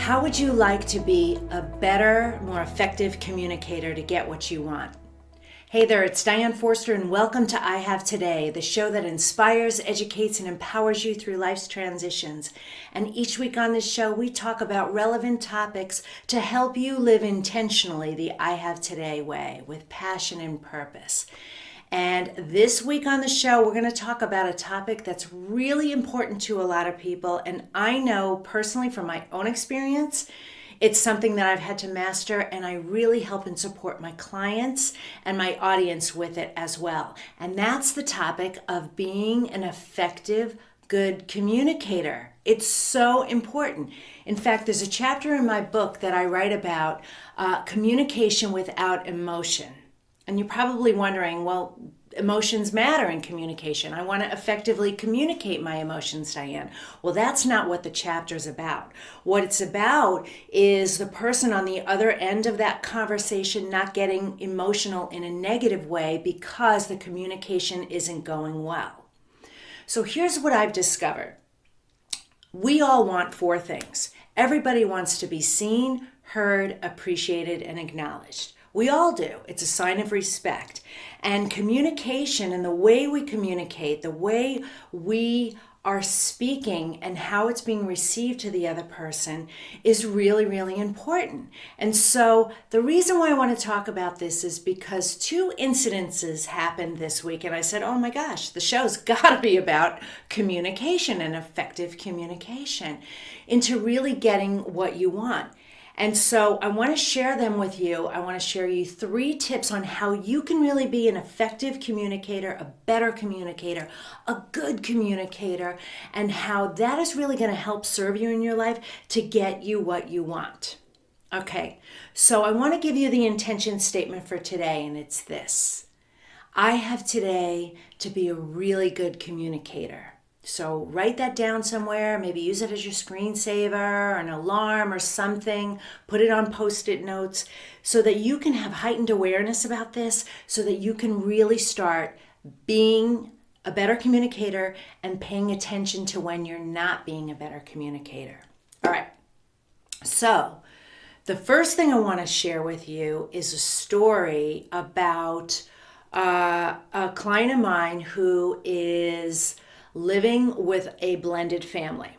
How would you like to be a better, more effective communicator to get what you want? Hey there, it's Diane Forster, and welcome to I Have Today, the show that inspires, educates, and empowers you through life's transitions. And each week on this show, we talk about relevant topics to help you live intentionally the I Have Today way with passion and purpose. And this week on the show, we're going to talk about a topic that's really important to a lot of people. And I know personally from my own experience, it's something that I've had to master, and I really help and support my clients and my audience with it as well. And that's the topic of being an effective, good communicator. It's so important. In fact, there's a chapter in my book that I write about communication without emotion. And you're probably wondering, well, emotions matter in communication. I want to effectively communicate my emotions, Diane. Well, that's not what the chapter's about. What it's about is the person on the other end of that conversation not getting emotional in a negative way because the communication isn't going well. So here's what I've discovered. We all want four things. Everybody wants to be seen, heard, appreciated, and acknowledged. We all do. It's a sign of respect. And communication and the way we communicate, the way we are speaking and how it's being received to the other person is really, really important. And so the reason why I want to talk about this is because two incidences happened this week. And I said, oh my gosh, the show's got to be about communication and effective communication into really getting what you want. And so I want to share them with you. I want to share you 3 tips on how you can really be an effective communicator, a better communicator, a good communicator, and how that is really going to help serve you in your life to get you what you want. Okay, so I want to give you the intention statement for today, and it's this. I have today to be a really good communicator. So write that down somewhere, maybe use it as your screensaver or an alarm or something. Put it on Post-it notes so that you can have heightened awareness about this, so that you can really start being a better communicator and paying attention to when you're not being a better communicator. All right, so the first thing I want to share with you is a story about a client of mine who is living with a blended family.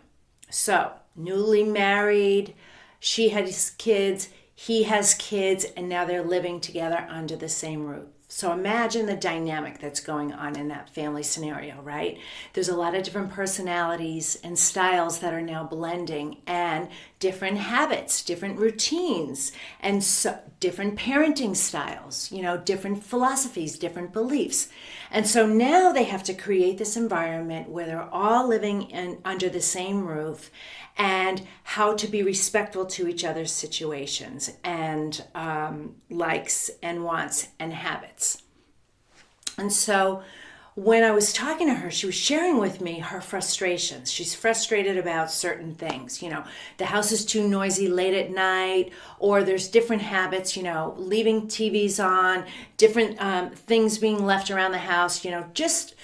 So, newly married, she has kids, he has kids, and now they're living together under the same roof. So imagine the dynamic that's going on in that family scenario, right? There's a lot of different personalities and styles that are now blending, and different habits, different routines, and so different parenting styles, different philosophies, different beliefs. And so now they have to create this environment where they're all living under the same roof, and how to be respectful to each other's situations and likes and wants and habits. And so when I was talking to her, she was sharing with me her frustrations. She's frustrated about certain things. The house is too noisy late at night, or there's different habits, leaving TVs on, different things being left around the house, just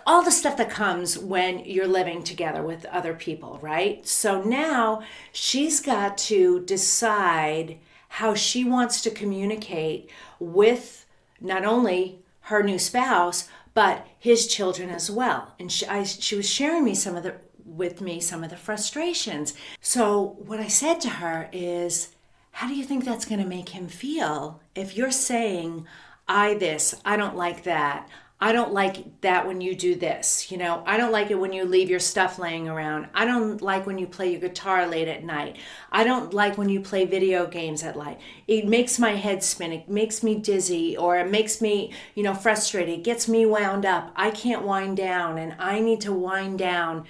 all the stuff that comes when you're living together with other people, right? So now she's got to decide how she wants to communicate with not only her new spouse, but his children as well. And she was sharing with me some of the frustrations. So what I said to her is, how do you think that's going to make him feel if you're saying, I don't like that. I don't like that when you do this. I don't like it when you leave your stuff laying around. I don't like when you play your guitar late at night. I don't like when you play video games at night. It makes my head spin. It makes me dizzy, or it makes me, frustrated. It gets me wound up. I can't wind down, and I need to wind down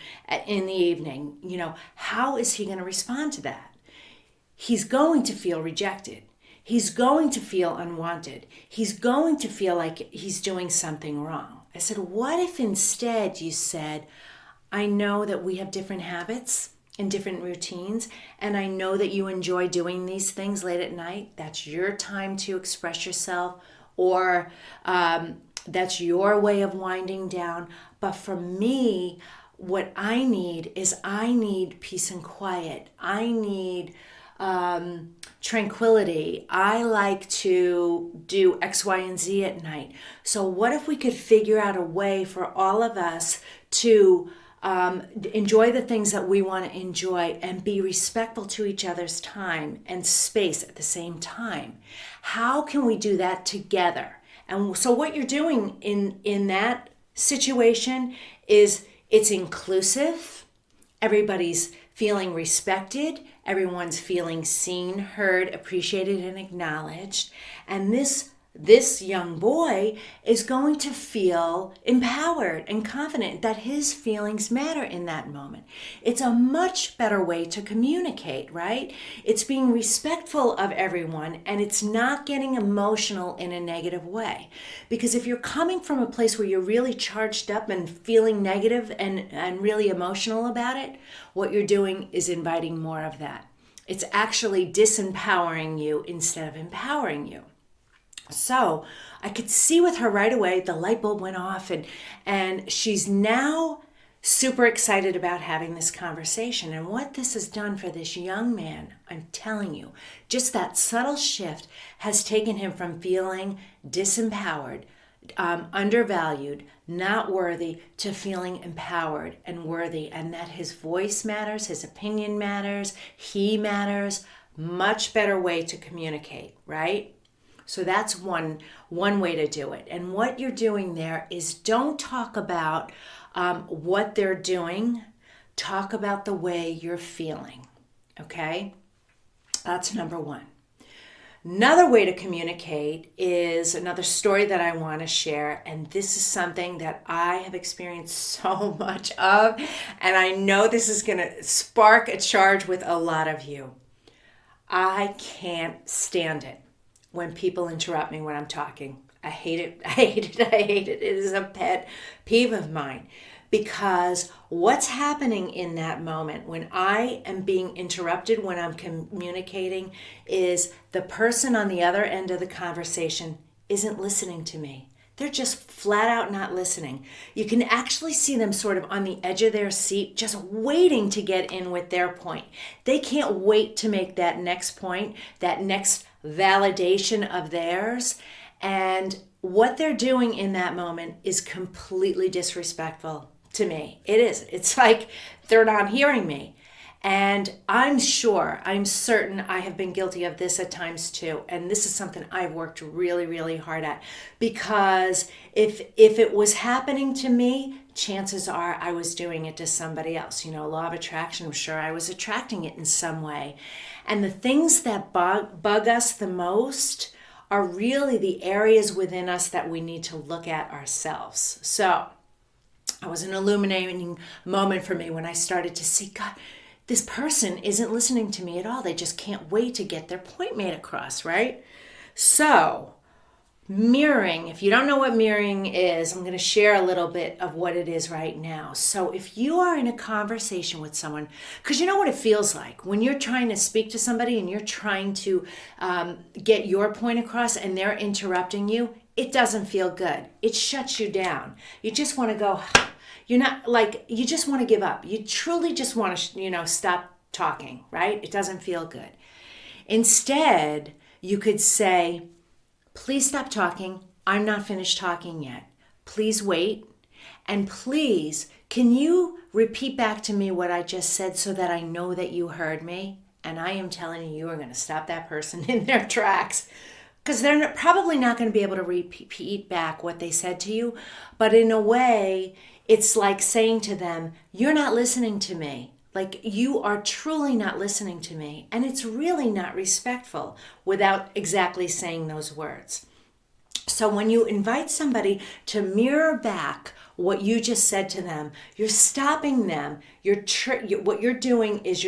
in the evening. How is he going to respond to that? He's going to feel rejected. He's going to feel unwanted. He's going to feel like he's doing something wrong. I said, what if instead you said, I know that we have different habits and different routines, and I know that you enjoy doing these things late at night. That's your time to express yourself, or that's your way of winding down. But for me, what I need is I need peace and quiet. I need tranquility. I like to do X, Y, and Z at night. So what if we could figure out a way for all of us to enjoy the things that we want to enjoy and be respectful to each other's time and space at the same time? How can we do that together? And so what you're doing in that situation is it's inclusive. Everybody's feeling respected. Everyone's feeling seen, heard, appreciated, and acknowledged. And this young boy is going to feel empowered and confident that his feelings matter in that moment. It's a much better way to communicate, right? It's being respectful of everyone, and it's not getting emotional in a negative way. Because if you're coming from a place where you're really charged up and feeling negative and really emotional about it, what you're doing is inviting more of that. It's actually disempowering you instead of empowering you. So I could see with her right away, the light bulb went off, and she's now super excited about having this conversation. And what this has done for this young man, I'm telling you, just that subtle shift has taken him from feeling disempowered, undervalued, not worthy, to feeling empowered and worthy, and that his voice matters, his opinion matters, he matters. Much better way to communicate, right? So that's one way to do it. And what you're doing there is don't talk about what they're doing. Talk about the way you're feeling, okay? That's number one. Another way to communicate is another story that I want to share. And this is something that I have experienced so much of. And I know this is going to spark a charge with a lot of you. I can't stand it when people interrupt me when I'm talking. I hate it. I hate it. I hate it. It is a pet peeve of mine, because what's happening in that moment when I am being interrupted when I'm communicating is the person on the other end of the conversation isn't listening to me. They're just flat out not listening. You can actually see them sort of on the edge of their seat, just waiting to get in with their point. They can't wait to make that next point, that next validation of theirs. And what they're doing in that moment is completely disrespectful to me. It is. It's like they're not hearing me. And I'm certain I have been guilty of this at times too. And this is something I've worked really, really hard at. Because if it was happening to me, chances are I was doing it to somebody else. Law of attraction, I'm sure I was attracting it in some way. And the things that bug us the most are really the areas within us that we need to look at ourselves. So it was an illuminating moment for me when I started to see, God, this person isn't listening to me at all. They just can't wait to get their point made across, right? So mirroring, if you don't know what mirroring is, I'm going to share a little bit of what it is right now. So if you are in a conversation with someone, because you know what it feels like when you're trying to speak to somebody and you're trying to get your point across and they're interrupting you, it doesn't feel good. It shuts you down. You just want to go, you just want to give up. You truly just want to, stop talking, right? It doesn't feel good. Instead, you could say, please stop talking. I'm not finished talking yet. Please wait. And please, can you repeat back to me what I just said so that I know that you heard me? And I am telling you, you are going to stop that person in their tracks, because they're probably not going to be able to repeat back what they said to you. But in a way, it's like saying to them, you're not listening to me. Like, you are truly not listening to me. And it's really not respectful without exactly saying those words. So when you invite somebody to mirror back what you just said to them, you're stopping them. What you're doing is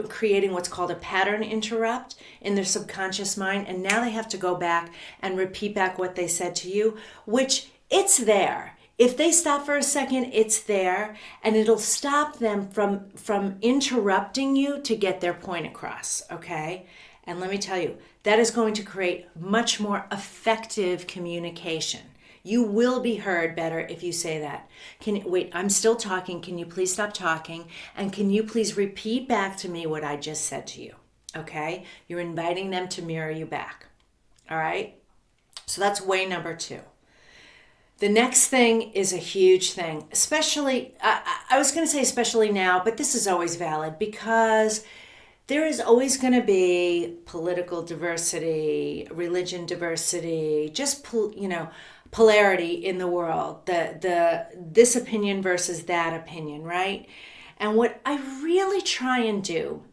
creating what's called a pattern interrupt in their subconscious mind. And now they have to go back and repeat back what they said to you, which it's there. If they stop for a second, it's there, and it'll stop them from interrupting you to get their point across, okay? And let me tell you, that is going to create much more effective communication. You will be heard better if you say that. Wait, I'm still talking. Can you please stop talking? And can you please repeat back to me what I just said to you? Okay? You're inviting them to mirror you back. All right? So that's way number 2. The next thing is a huge thing, especially, I was going to say especially now, but this is always valid because there is always going to be political diversity, religion diversity, just, polarity in the world, this opinion versus that opinion, right? And what I really try and do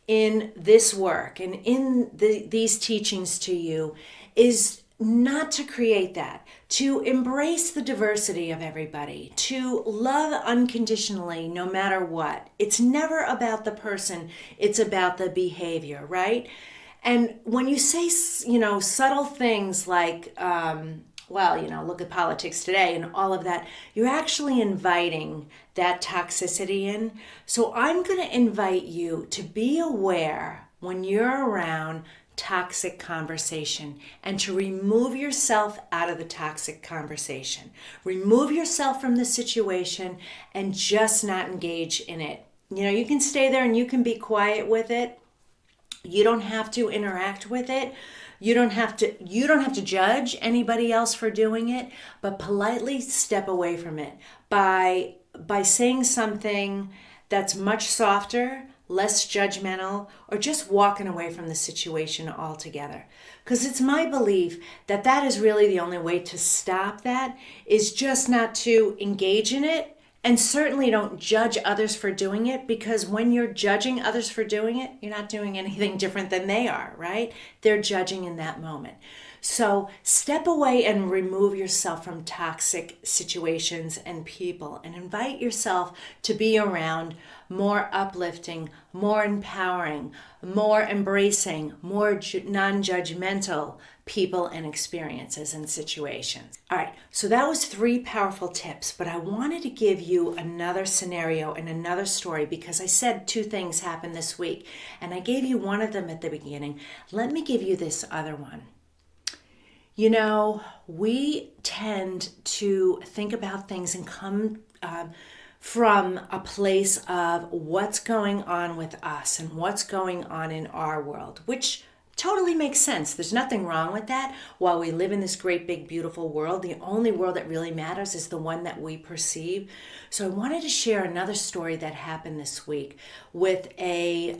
in this work and in these teachings to you is not to create that, to embrace the diversity of everybody, to love unconditionally no matter what. It's never about the person, it's about the behavior, right? And when you say, subtle things like, look at politics today and all of that, you're actually inviting that toxicity in. So I'm going to invite you to be aware when you're around toxic conversation and to remove yourself out of the toxic conversation. Remove yourself from the situation and just not engage in it. You can stay there and you can be quiet with it. You don't have to interact with it. You don't have to judge anybody else for doing it, but politely step away from it by saying something that's much softer, less judgmental, or just walking away from the situation altogether. Because it's my belief that that is really the only way to stop that, is just not to engage in it. And certainly don't judge others for doing it, because when you're judging others for doing it, you're not doing anything different than they are, right? They're judging in that moment. So step away and remove yourself from toxic situations and people and invite yourself to be around more uplifting, more empowering, more embracing, more non-judgmental people and experiences and situations. All right, so that was 3 powerful tips, but I wanted to give you another scenario and another story because I said 2 things happened this week and I gave you one of them at the beginning. Let me give you this other one. We tend to think about things and come from a place of what's going on with us and what's going on in our world, which totally makes sense. There's nothing wrong with that. While we live in this great, big, beautiful world, the only world that really matters is the one that we perceive. So I wanted to share another story that happened this week with a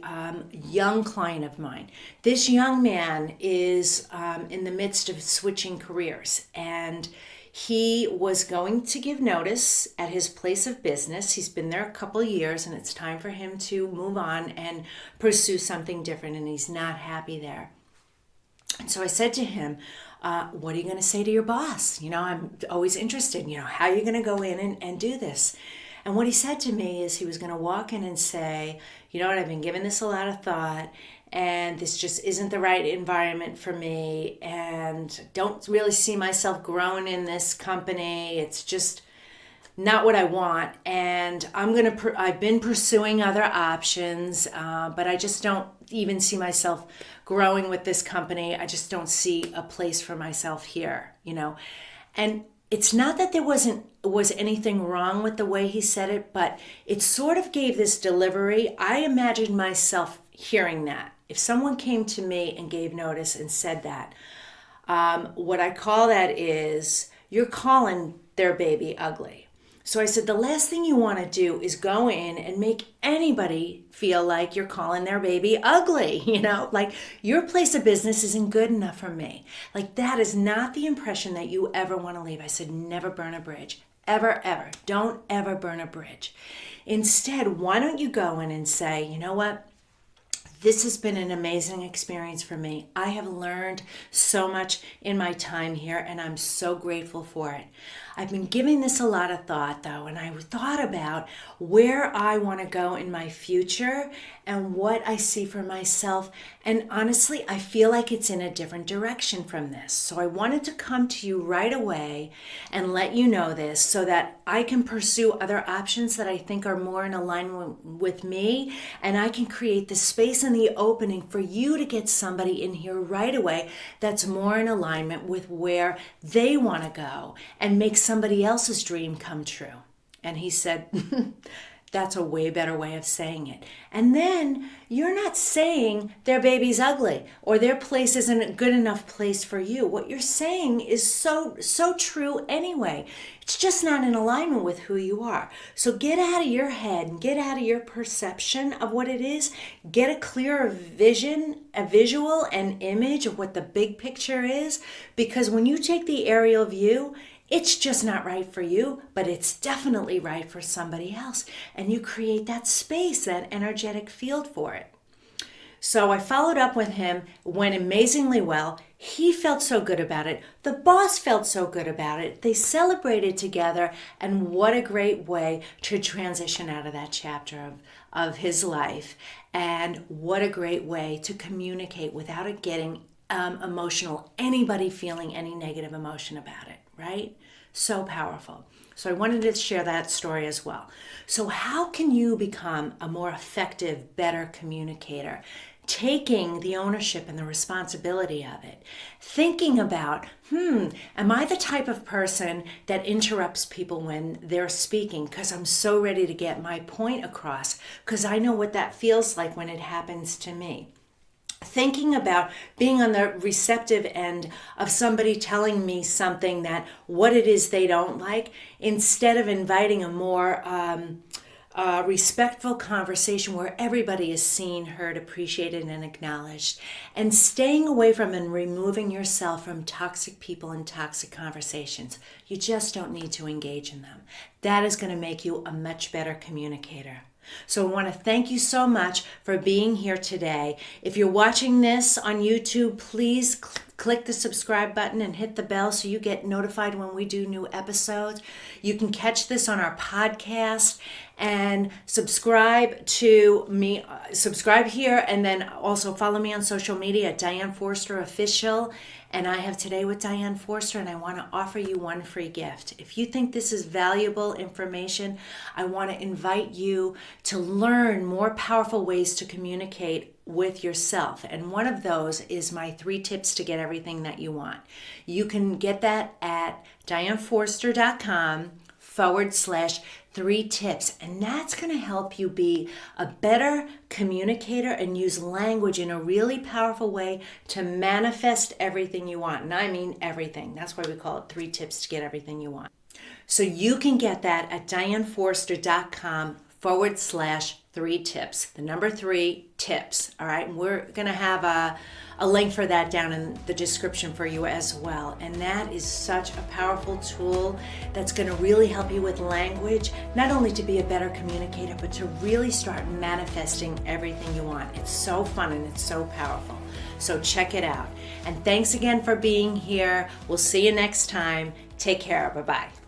young client of mine. This young man is in the midst of switching careers, and he was going to give notice at his place of business. He's been there a couple of years, and it's time for him to move on and pursue something different, and he's not happy there. And so I said to him, what are you going to say to your boss? I'm always interested, how are you going to go in and do this? And what he said to me is he was going to walk in and say, I've been giving this a lot of thought, and this just isn't the right environment for me, and don't really see myself growing in this company. It's just not what I want, and I've been pursuing other options, but I just don't even see myself growing with this company. I just don't see a place for myself here, And it's not that there was anything wrong with the way he said it, but it sort of gave this delivery. I imagined myself hearing that. If someone came to me and gave notice and said that, what I call that is, you're calling their baby ugly. So I said, the last thing you want to do is go in and make anybody feel like you're calling their baby ugly. Like your place of business isn't good enough for me. Like that is not the impression that you ever want to leave. I said, never burn a bridge. Ever, ever. Don't ever burn a bridge. Instead, why don't you go in and say, you know what? This has been an amazing experience for me. I have learned so much in my time here, and I'm so grateful for it. I've been giving this a lot of thought though, and I thought about where I want to go in my future and what I see for myself. And honestly, I feel like it's in a different direction from this. So I wanted to come to you right away and let you know this so that I can pursue other options that I think are more in alignment with me, and I can create the space and the opening for you to get somebody in here right away that's more in alignment with where they want to go and make somebody else's dream come true. And he said, that's a way better way of saying it. And then you're not saying their baby's ugly or their place isn't a good enough place for you. What you're saying is so true anyway. It's just not in alignment with who you are. So get out of your head and get out of your perception of what it is. Get a clearer vision, a visual and image of what the big picture is. Because when you take the aerial view, it's just not right for you, but it's definitely right for somebody else. And you create that space, that energetic field for it. So I followed up with him, went amazingly well. He felt so good about it. The boss felt so good about it. They celebrated together, and what a great way to transition out of that chapter of his life. And what a great way to communicate without it getting emotional, anybody feeling any negative emotion about it. Right? So powerful. So I wanted to share that story as well. So how can you become a more effective, better communicator? Taking the ownership and the responsibility of it. Thinking about, am I the type of person that interrupts people when they're speaking because I'm so ready to get my point across because I know what that feels like when it happens to me. Thinking about being on the receptive end of somebody telling me something that what it is they don't like, instead of inviting a more respectful conversation where everybody is seen, heard, appreciated, and acknowledged, and staying away from and removing yourself from toxic people and toxic conversations. You just don't need to engage in them. That is going to make you a much better communicator. So I want to thank you so much for being here today. If you're watching this on YouTube, please click the subscribe button and hit the bell so you get notified when we do new episodes. You can catch this on our podcast and subscribe to me, subscribe here, and then also follow me on social media at Diane Forster Official. And I have Today with Diane Forster, and I want to offer you one free gift. If you think this is valuable information, I want to invite you to learn more powerful ways to communicate with yourself. And one of those is my 3 tips to get everything that you want. You can get that at dianeforster.com/3 tips. And that's going to help you be a better communicator and use language in a really powerful way to manifest everything you want. And I mean everything. That's why we call it 3 tips to get everything you want. So you can get that at dianeforster.com/3 tips. The number 3 tips. All right. And we're going to have a link for that down in the description for you as well. And that is such a powerful tool that's going to really help you with language, not only to be a better communicator, but to really start manifesting everything you want. It's so fun and it's so powerful. So check it out. And thanks again for being here. We'll see you next time. Take care. Bye-bye.